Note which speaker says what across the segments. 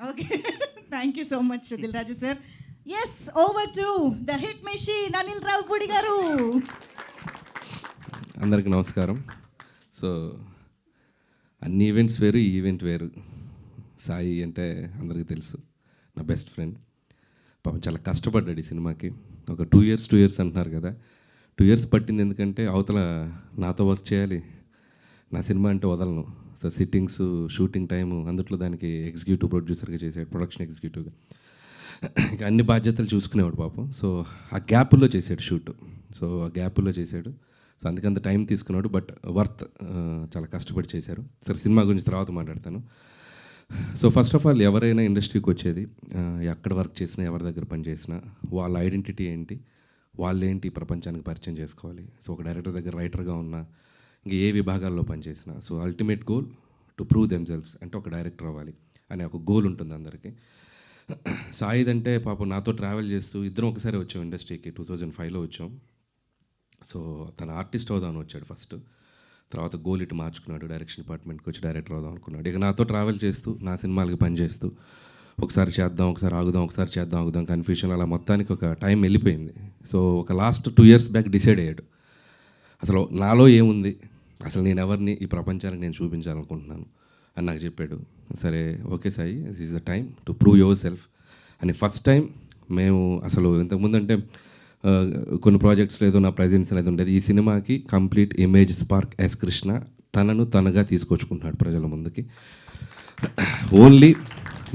Speaker 1: Okay. Thank you so much Dil Raju sir. Yes, over to the hit machine Anil Ravipudi garu.
Speaker 2: అందరికీ నమస్కారం. So అన్ని events వేరు, ఈ ఈవెంట్ వేరు. సాయి అంటే అందరికీ తెలుసు, నా బెస్ట్ ఫ్రెండ్. పాపం చాలా కష్టపడ్డాడు ఈ సినిమాకి. ఒక 2 years అంటున్నారు కదా, 2 years పట్టింది. ఎందుకంటే అవతల నాతో వర్క్ చేయాలి, నా సినిమా అంటే వదలను. సో సిట్టింగ్స్, షూటింగ్ టైము, అందుట్లో దానికి ఎగ్జిక్యూటివ్ ప్రొడ్యూసర్గా చేసాడు, ప్రొడక్షన్ ఎగ్జిక్యూటివ్గా. ఇక అన్ని బాధ్యతలు చూసుకునేవాడు పాపం. సో ఆ గ్యాపుల్లో చేసాడు షూట్. సో ఆ గ్యాపుల్లో చేశాడు. సో అందుకంత టైం తీసుకున్నాడు, బట్ వర్త్. చాలా కష్టపడి చేశారు. సరే, సినిమా గురించి తర్వాత మాట్లాడతాను. సో ఫస్ట్ ఆఫ్ ఆల్, ఎవరైనా ఇండస్ట్రీకి వచ్చేది, ఎక్కడ వర్క్ చేసినా, ఎవరి దగ్గర పని చేసినా, వాళ్ళ ఐడెంటిటీ ఏంటి, వాళ్ళేంటి ప్రపంచానికి పరిచయం చేసుకోవాలి. సో ఒక డైరెక్టర్ దగ్గర రైటర్గా ఉన్నా, ఇంకా ఏ విభాగాల్లో పనిచేసినా, so ultimate goal to prove themselves, అంటే ఒక డైరెక్టర్ అవ్వాలి అనే ఒక గోల్ ఉంటుంది అందరికీ. సాయిద్ అంటే పాపం నాతో ట్రావెల్ చేస్తూ ఇద్దరం ఒకసారి వచ్చాం ఇండస్ట్రీకి. 2005లో వచ్చాం. సో తన ఆర్టిస్ట్ అవుదామని వచ్చాడు ఫస్ట్. తర్వాత గోల్ ఇటు మార్చుకున్నాడు, డైరెక్షన్ డిపార్ట్మెంట్కి వచ్చి డైరెక్టర్ అవుదాం అనుకున్నాడు. ఇక నాతో ట్రావెల్ చేస్తూ, నా సినిమాలకి పనిచేస్తూ, ఒకసారి చేద్దాం, ఒకసారి ఆగుదాం, ఒకసారి చేద్దాం, ఆగుదాం, కన్ఫ్యూషన్, అలా మొత్తానికి ఒక టైం వెళ్ళిపోయింది. సో ఒక లాస్ట్ 2 years బ్యాక్ డిసైడ్ అయ్యాడు, అసలు నాలో ఏముంది, అసలు నేను ఎవరిని ఈ ప్రపంచానికి నేను చూపించాలనుకుంటున్నాను అని నాకు చెప్పాడు. సరే, okay Sai, this is the time to prove your self అని ఫస్ట్ టైం మేము అసలు ఇంతకుముందు అంటే కొన్ని ప్రాజెక్ట్స్లో ఏదో నా ప్రజెన్స్ అనేది ఉండేది. ఈ సినిమాకి complete image spark S Krishna తనను తనగా తీసుకొచ్చుకుంటున్నాడు ప్రజల ముందుకి. ఓన్లీ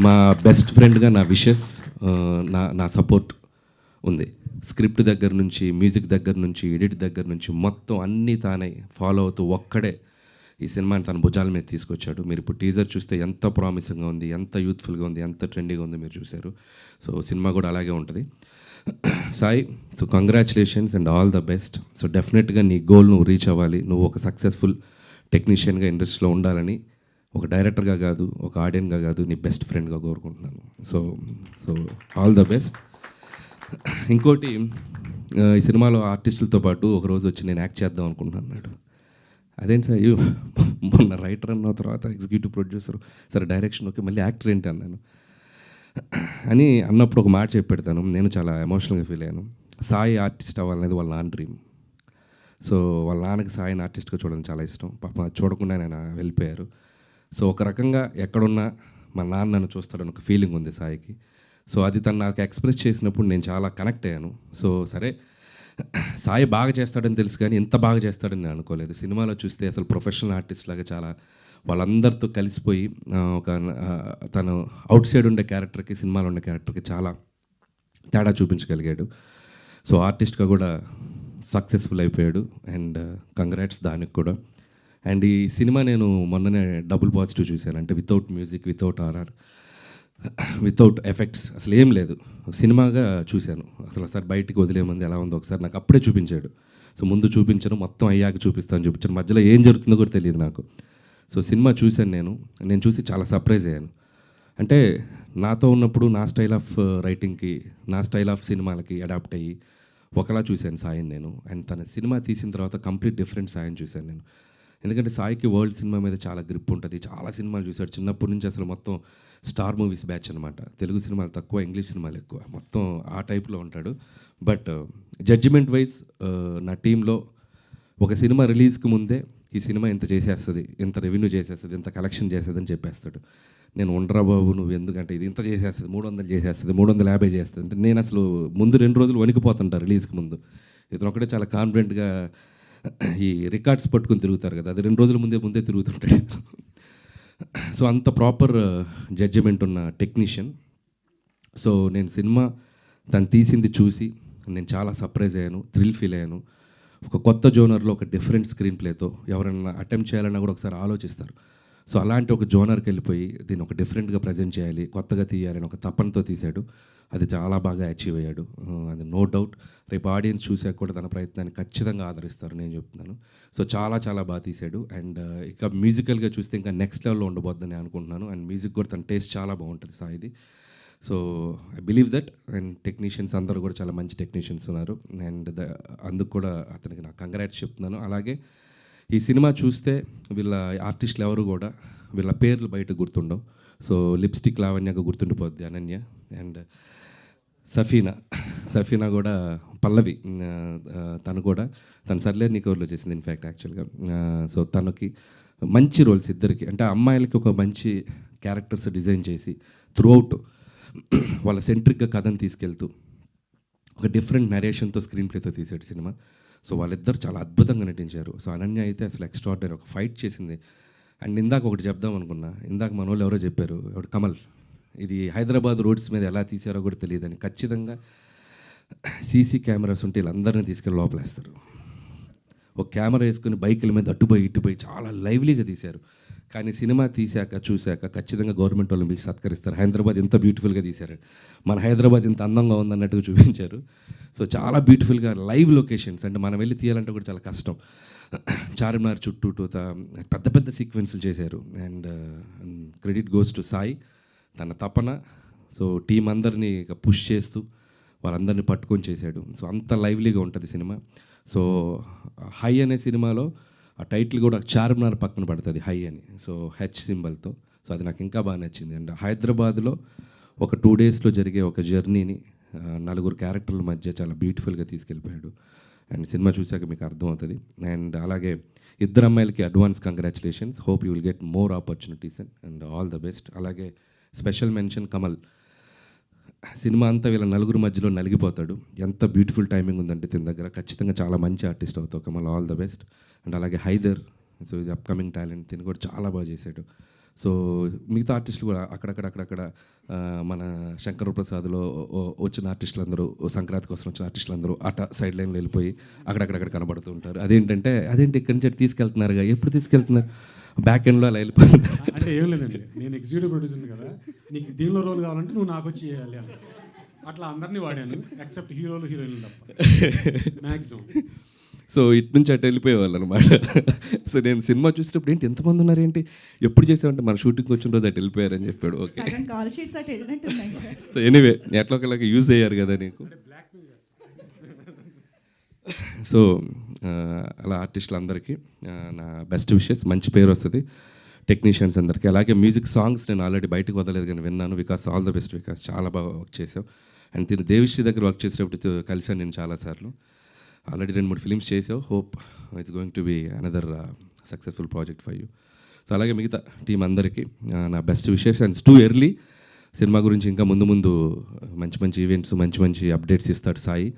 Speaker 2: మా బెస్ట్ ఫ్రెండ్గా నా విషెస్, నా సపోర్ట్ ఉంది. స్క్రిప్ట్ దగ్గర నుంచి, మ్యూజిక్ దగ్గర నుంచి, ఎడిట్ దగ్గర నుంచి మొత్తం అన్నీ తానే ఫాలో అవుతూ ఒక్కడే ఈ సినిమాని తన భుజాల మీద తీసుకొచ్చాడు. మీరు ఇప్పుడు టీజర్ చూస్తే ఎంత ప్రామిసింగ్గా ఉంది, ఎంత యూత్ఫుల్గా ఉంది, ఎంత ట్రెండీగా ఉంది మీరు చూశారు. సో సినిమా కూడా అలాగే ఉంటుంది. Sai, so congratulations and all the best. So డెఫినెట్గా నీ గోల్ నువ్వు రీచ్ అవ్వాలి. నువ్వు ఒక సక్సెస్ఫుల్ టెక్నీషియన్గా ఇండస్ట్రీలో ఉండాలని, ఒక డైరెక్టర్గా కాదు, ఒక ఆడియన్గా కాదు, నీ బెస్ట్ ఫ్రెండ్గా కోరుకుంటున్నాను. So so all the best. ఇంకోటి, ఈ సినిమాలో ఆర్టిస్టులతో పాటు ఒకరోజు వచ్చి నేను యాక్ట్ చేద్దాం అనుకుంటున్నాను అన్నాడు. అదేంటి సార్, మొన్న రైటర్ అన్న తర్వాత ఎగ్జిక్యూటివ్ ప్రొడ్యూసర్, సరే డైరెక్షన్ ఓకే, మళ్ళీ యాక్టర్ ఏంటి అన్నాను. అని అన్నప్పుడు ఒక మాట చెప్పి పెడతాను, నేను చాలా ఎమోషనల్గా ఫీల్ అయ్యాను. సాయి ఆర్టిస్ట్ అవ్వాలనేది వాళ్ళ నాన్న డ్రీమ్. సో వాళ్ళ నాన్నకి సాయిని ఆర్టిస్ట్గా చూడడం చాలా ఇష్టం. పాపం అది చూడకుండా ఆయన వెళ్ళిపోయారు. సో ఒక రకంగా ఎక్కడున్నా మా నాన్న నన్ను చూస్తాడని ఒక ఫీలింగ్ ఉంది సాయికి. సో అది తను నాకు ఎక్స్ప్రెస్ చేసినప్పుడు నేను చాలా కనెక్ట్ అయ్యాను. సో సరే, సాయి బాగా చేస్తాడని తెలుసు, కానీ ఇంత బాగా చేస్తాడని నేను అనుకోలేదు. సినిమాలో చూస్తే అసలు ప్రొఫెషనల్ ఆర్టిస్ట్ లాగా చాలా వాళ్ళందరితో కలిసిపోయి తను అవుట్ సైడ్ ఉండే క్యారెక్టర్కి, సినిమాలో ఉండే క్యారెక్టర్కి చాలా తేడా చూపించగలిగాడు. సో ఆర్టిస్ట్గా కూడా సక్సెస్ఫుల్ అయిపోయాడు. అండ్ కంగ్రాట్స్ దానికి కూడా. అండ్ ఈ సినిమా నేను మొన్ననే డబుల్ పాజిటివ్ చూశాను. అంటే without music, without RR, without effects, అసలు ఏం లేదు, సినిమాగా చూశాను. అసలు ఒకసారి బయటికి వదిలేమంది ఎలా ఉందో ఒకసారి నాకు అప్పుడే చూపించాడు. సో ముందు చూపించను, మొత్తం అయ్యాక చూపించాను, మధ్యలో ఏం జరుగుతుందో కూడా తెలియదు నాకు. సో సినిమా చూశాను నేను చూసి చాలా సర్ప్రైజ్ అయ్యాను. అంటే నాతో ఉన్నప్పుడు నా స్టైల్ ఆఫ్ రైటింగ్కి, నా స్టైల్ ఆఫ్ సినిమాలకి అడాప్ట్ అయ్యి ఒకలా చూశాను సాయిని నేను. అండ్ తన సినిమా తీసిన తర్వాత కంప్లీట్ డిఫరెంట్ సాయిని చూశాను నేను. ఎందుకంటే సాయికి వరల్డ్ సినిమా మీద చాలా గ్రిప్ ఉంటుంది, చాలా సినిమాలు చూశాడు చిన్నప్పటి నుంచి. అసలు మొత్తం స్టార్ మూవీస్ బ్యాచ్ అనమాట. తెలుగు సినిమాలు తక్కువ, ఇంగ్లీష్ సినిమాలు ఎక్కువ, మొత్తం ఆ టైప్లో ఉంటాడు. బట్ జడ్జిమెంట్ వైజ్ నా టీంలో ఒక సినిమా రిలీజ్కి ముందే ఈ సినిమా ఇంత చేసేస్తుంది, ఇంత రెవెన్యూ చేసేస్తుంది, ఇంత కలెక్షన్ చేస్తుంది అని చెప్పేస్తాడు. నేను ఉండరా బాబు, నువ్వు ఎందుకంటే ఇది ఇంత చేసేస్తుంది, 300 చేసేస్తుంది, 350 చేస్తుంది అంటే నేను అసలు ముందు 2 రోజులు వణికిపోతుంటా రిలీజ్కి ముందు. ఇతను ఒకటే చాలా కాన్ఫిడెంట్గా ఈ రికార్డ్స్ పట్టుకుని తిరుగుతారు కదా, అది 2 రోజుల ముందే తిరుగుతుంటాడు. సో అంత ప్రాపర్ జడ్జిమెంట్ ఉన్న టెక్నీషియన్. సో నేను సినిమా తను తీసింది చూసి నేను చాలా సర్ప్రైజ్ అయ్యాను, థ్రిల్ ఫీల్ అయ్యాను. ఒక కొత్త జోనర్లో ఒక డిఫరెంట్ స్క్రీన్ ప్లేతో ఎవరైనా అటెంప్ట్ చేయాలన్నా కూడా ఒకసారి ఆలోచిస్తారు. సో అలాంటి ఒక జోనర్కి వెళ్ళిపోయి దీన్ని ఒక డిఫరెంట్గా ప్రజెంట్ చేయాలి, కొత్తగా తీయాలని ఒక తపనతో తీశాడు. అది చాలా బాగా అచీవ్ అయ్యాడు, అది నో డౌట్. రేపు ఆడియన్స్ చూసాక కూడా తన ప్రయత్నాన్ని ఖచ్చితంగా ఆదరిస్తారు, నేను చెప్తున్నాను. సో చాలా చాలా బాగా తీశాడు. అండ్ ఇక మ్యూజికల్గా చూస్తే ఇంకా నెక్స్ట్ లెవెల్లో ఉండబోద్దని అనుకుంటున్నాను. అండ్ మ్యూజిక్ కూడా తన టేస్ట్ చాలా బాగుంటుంది సాయిది. So I believe that. And technicians అందరూ కూడా చాలా మంచి టెక్నీషియన్స్ ఉన్నారు. అండ్ అందుకు కూడా అతనికి నాకు కంగ్రాట్స్ చెప్తున్నాను. అలాగే ఈ సినిమా చూస్తే వీళ్ళ ఆర్టిస్టులు ఎవరు కూడా వీళ్ళ పేర్లు బయట గుర్తుండవు. సో లిప్స్టిక్ లావణ్యగా గుర్తుండిపోద్ది అనన్య. అండ్ సఫీనా కూడా పల్లవి, తను కూడా తను సర్లేరు నీకోర్లో చేసింది ఇన్ఫ్యాక్ట్ యాక్చువల్గా. సో తనకి మంచి రోల్స్ ఇద్దరికి, అంటే అమ్మాయిలకి ఒక మంచి క్యారెక్టర్స్ డిజైన్ చేసి త్రూఅవుట్ వాళ్ళ సెంట్రిక్గా కథను తీసుకెళ్తూ ఒక డిఫరెంట్ నరేషన్తో స్క్రీన్ ప్లేతో తీసాడు సినిమా. సో వాళ్ళిద్దరు చాలా అద్భుతంగా నటించారు. సో అనన్య అయితే అసలు ఎక్స్ట్రాడినరీ ఒక ఫైట్ చేసింది. అండ్ ఇందాక ఒకటి చెప్దాం అనుకున్నా, ఇందాక మన వాళ్ళు ఎవరో చెప్పారు, ఎవడు కమల్, ఇది హైదరాబాద్ రోడ్స్ మీద ఎలా తీసారో కూడా తెలియదని. ఖచ్చితంగా సీసీ కెమెరాస్ ఉంటే వీళ్ళందరినీ తీసుకెళ్ళి లోపలేస్తారు. ఒక కెమెరా వేసుకుని బైకుల మీద అటుపోయి ఇటుపోయి చాలా లైవ్లీగా తీశారు. కానీ సినిమా చూశాక ఖచ్చితంగా గవర్నమెంట్ వాళ్ళని పిలిచి సత్కరిస్తారు. హైదరాబాద్ ఎంత బ్యూటిఫుల్గా తీశారు, మన హైదరాబాద్ ఇంత అందంగా ఉందన్నట్టుగా చూపించారు. సో చాలా బ్యూటిఫుల్గా లైవ్ లొకేషన్స్, అంటే మనం వెళ్ళి తీయాలంటే కూడా చాలా కష్టం. చార్మినార్ చుట్టూ పెద్ద పెద్ద సీక్వెన్స్లు చేశారు. And credit goes to Sai, తన తపన. సో టీం అందరినీ పుష్ చేస్తూ వాళ్ళందరినీ పట్టుకొని చేశాడు. సో అంత లైవ్లీగా ఉంటుంది సినిమా. సో హై అనే సినిమాలో ఆ టైటిల్ కూడా చార్మినార్ పక్కన పడుతుంది హై అని, సో హెచ్ సింబల్తో. సో అది నాకు ఇంకా బాగా నచ్చింది. అండ్ హైదరాబాద్లో ఒక 2 డేస్లో జరిగే ఒక జర్నీని 4 క్యారెక్టర్ల మధ్య చాలా బ్యూటిఫుల్గా తీసుకెళ్ళిపోయాడు. అండ్ సినిమా చూశాక మీకు అర్థమవుతుంది. అండ్ అలాగే ఇద్దరు అమ్మాయిలకి advance congratulations. Hope you will get more opportunities and all the best. అలాగే స్పెషల్ మెన్షన్ కమల్, సినిమా అంతా వీళ్ళ 4 మధ్యలో నలిగిపోతాడు. ఎంత బ్యూటిఫుల్ టైమింగ్ ఉందంటే తిన దగ్గర. ఖచ్చితంగా చాలా మంచి ఆర్టిస్ట్ అవుతావు Kamal, all the best. And అలాగే హైదర్, సో ఇది అప్కమింగ్ టాలెంట్, తిని కూడా చాలా బాగా చేశాడు. సో మిగతా ఆర్టిస్టులు కూడా అక్కడక్కడ మన శంకర్ ప్రసాద్లో వచ్చిన ఆర్టిస్టులు అందరూ, సంక్రాంతి కోసం వచ్చిన ఆర్టిస్టులు అందరూ అట సైడ్ లైన్లో వెళ్ళిపోయి అక్కడక్కడ కనబడుతూ ఉంటారు. అదేంటి ఇక్కడి నుంచి తీసుకెళ్తున్నారుగా, ఎప్పుడు తీసుకెళ్తున్నారు, బ్యాక్ ఎండ్లో అలా వెళ్ళిపోతున్నారు.
Speaker 3: అంటే ఏం లేదండి, నేను ఎగ్జిక్యూటివ్ ప్రొడ్యూసర్ కదా, నీకు దీనిలో రోల్ కావాలంటే నువ్వు నాకు వచ్చి చేయాలి అని అట్లా అందరినీ వాడాను, ఎక్సెప్ట్ హీరోలు హీరోయిన్లు తప్ప మ్యాక్సిమం.
Speaker 2: సో ఇటు నుంచి అటు వెళ్ళిపోయేవాళ్ళు అనమాట. సో నేను సినిమా చూసేటప్పుడు ఏంటి ఎంతమంది ఉన్నారేంటి, ఎప్పుడు చేసామంటే మన షూటింగ్కి వచ్చిన రోజు అటు వెళ్ళిపోయారని చెప్పాడు. ఓకే, సో ఎనీవే ఎట్లా ఒకలాగా యూజ్ అయ్యారు కదా నీకు. సో అలా ఆర్టిస్టులు అందరికీ నా బెస్ట్ విషెస్, మంచి పేరు వస్తుంది టెక్నీషియన్స్ అందరికీ. అలాగే మ్యూజిక్ సాంగ్స్ నేను ఆల్రెడీ బయటకు వదలేదు కానీ విన్నాను. Vikas all the best Vikas, చాలా బాగా వర్క్ చేసావు. అండ్ తిని దేవిశ్రీ దగ్గర వర్క్ చేసేటప్పుడు కలిసాను నేను చాలాసార్లు. ఆల్రెడీ 2-3 ఫిలిమ్స్ చేసావు. Hope it's going to be another successful project for you. So అలాగే మిగతా టీం అందరికీ నా best wishes. And too early, సినిమా గురించి ఇంకా ముందు మంచి ఈవెంట్స్, మంచి అప్డేట్స్ ఇస్తాడు సాయి.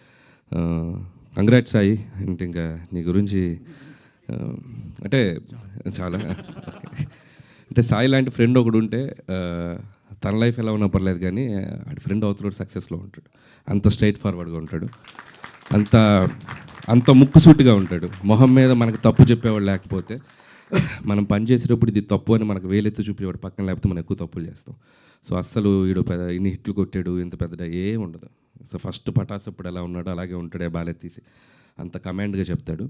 Speaker 2: కంగ్రాట్స్ సాయి. అంటే ఇంకా నీ గురించి అంటే చాలా అంటే సాయి లాంటి ఫ్రెండ్ ఒకడు ఉంటే తన లైఫ్ ఎలా ఉన్నా పర్లేదు కానీ ఆడి ఫ్రెండ్ అవుతున్నాడు సక్సెస్లో ఉంటాడు. అంత స్ట్రైట్ ఫార్వర్డ్గా ఉంటాడు, అంత ముక్కుసూటిగా ఉంటాడు. మొహం మీద మనకు తప్పు చెప్పేవాడు లేకపోతే, మనం పని చేసేటప్పుడు ఇది తప్పు అని మనకు వేలెత్తి చూపేవాడు పక్కన లేకపోతే మనం ఎక్కువ తప్పులు చేస్తాం. సో అస్సలు వీడు ఇన్ని హిట్లు కొట్టాడు ఇంత పెద్దగా ఏం ఉండదు. సో ఫస్ట్ పటాస్ అప్పుడు ఎలా ఉన్నాడో అలాగే ఉంటాడే, బాలెత్తీసి అంత కమాండ్గా చెప్తాడు.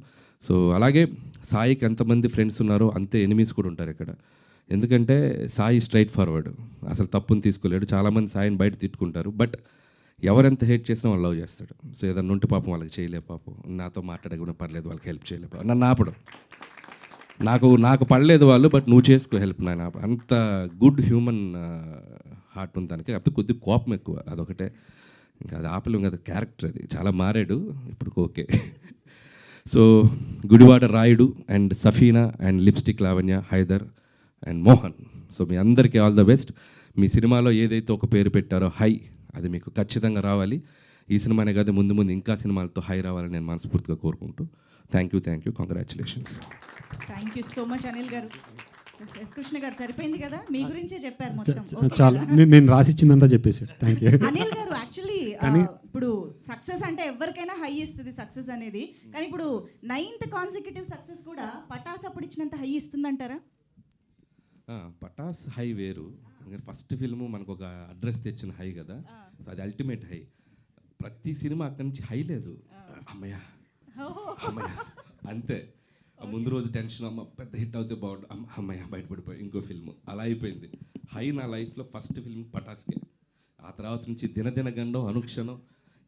Speaker 2: సో అలాగే సాయికి ఎంతమంది ఫ్రెండ్స్ ఉన్నారో అంతే ఎనిమీస్ కూడా ఉంటారు ఇక్కడ. ఎందుకంటే సాయి స్ట్రైట్ ఫార్వర్డ్, అసలు తప్పుని తీసుకోలేడు. చాలామంది సాయిని బయట తిట్టుకుంటారు, బట్ ఎవరెంత హేట్ చేసినా వాళ్ళు లవ్ చేస్తాడు. సో ఏదన్నా ఉంటే పాపం వాళ్ళకి చేయలే, పాపం నాతో మాట్లాడకుండా పర్లేదు, వాళ్ళకి హెల్ప్ చేయలే, నన్ను ఆపడం, నాకు పడలేదు వాళ్ళు, బట్ నువ్వు చేసుకో హెల్ప్, నాయన. అంత గుడ్ హ్యూమన్ హార్ట్ ఉంది దానికి. కాకపోతే కొద్దిగా కోపం ఎక్కువ, అదొకటే. ఇంకా అది ఆపలేం కదా, క్యారెక్టర్ అది. చాలా మారాడు ఇప్పుడు, okay. So Gudivada Rayudu and Safina and lipstick Lavanya, Haider and Mohan, so మీ అందరికీ ఆల్ ద బెస్ట్. మీ సినిమాలో ఏదైతే ఒక పేరు పెట్టారో హై, అది మీకు ఖచ్చితంగా రావాలి. ఈ సినిమానే కాదు, ముందు ఇంకా సినిమాలతో హై రావాలని నేను మనస్ఫూర్తిగా కోరుకుంటూ thank you, congratulations.
Speaker 1: Thank you so much Anil గారు. ఎస్ కృష్ణ గారు సరిపోయింది కదా, మీ గురించే చెప్పారు మొత్తం.
Speaker 3: చాలా నేను రాసిచ్చిందంతా చెప్పేశాడు. థ్యాంక్ యూ
Speaker 1: అనిల్ గారు. యాక్చువల్లీ ఇప్పుడు సక్సెస్ అంటే ఎవరికైనా హై ఇస్తుంది సక్సెస్ అనేది, కానీ ఇప్పుడు 9th కాన్సిక్యూటివ్ సక్సెస్ కూడా పటాస్ అప్పుడు ఇచ్చినంత హై ఇస్తుందంటారా?
Speaker 2: పటాస్ హై వేరు, ఫస్ట్ ఫిల్ము మనకు ఒక అడ్రస్ తెచ్చిన హై కదా, సో అది అల్టిమేట్ హై. ప్రతి సినిమా అక్కడి నుంచి హై లేదు, అమ్మయ్య అంతే. ముందు రోజు టెన్షన్, అమ్మ పెద్ద హిట్ అవుతే బాగుండు, అమ్మయ్య బయటపడిపోయి ఇంకో ఫిల్మ్, అలా అయిపోయింది. హై నా లైఫ్లో ఫస్ట్ ఫిల్మ్ పటాస్కే. ఆ తర్వాత నుంచి దినదిన గండం, అనుక్షణం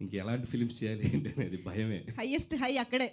Speaker 2: ఇంక ఎలాంటి ఫిల్మ్స్ చేయాలి ఏంటి అనేది భయమే.
Speaker 1: హైయెస్ట్ హై అక్కడే.